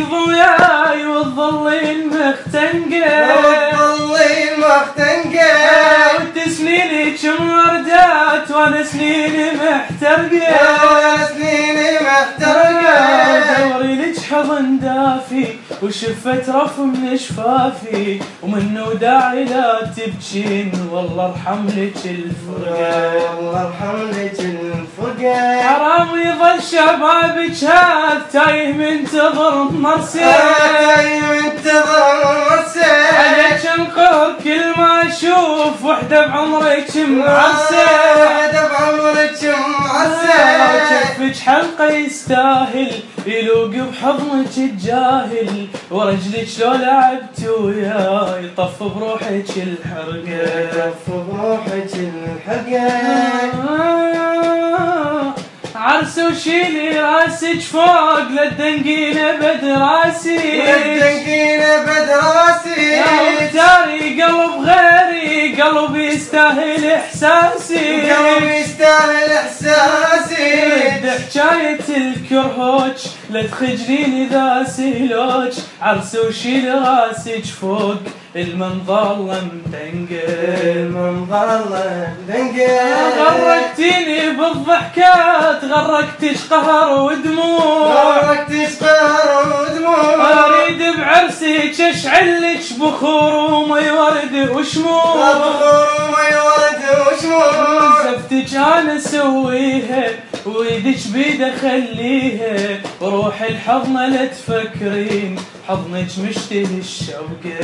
ضوياي والظل المختنقة وتسنينك وردات وانا سنيني محترقة دوري لك حضن دافي وشفة رف من شفافي ومنه داعي لا تبجين والله ارحم لك الفرقة حرام يظل شبابك هذا تايه منتظر مرسل عليك انقر كل ما اشوف وحده بعمرك معسل كفك حلقه يستاهل يلوق بحضنك الجاهل ورجلك لو لعبت وياي يطف بروحك الحرقه عرس وشيلي راسك فوق لا تدنقينه بدراسي يا مختاري قلب غيري قلبي يستاهل احساسي حكاية الكرهوج لا تخجلين اذا سهلوج عرس وشيلي راسك فوق المنظر مدنقل غرقتيني بالضحكات غرقتش قهر ودموع اريد بعرسك اشعلك بخور ومي ورد وشموع زفتك انا اسويها ويدك بيد اخليها وروح الحضنه لا تفكرين حضنك مشتهي الشوقه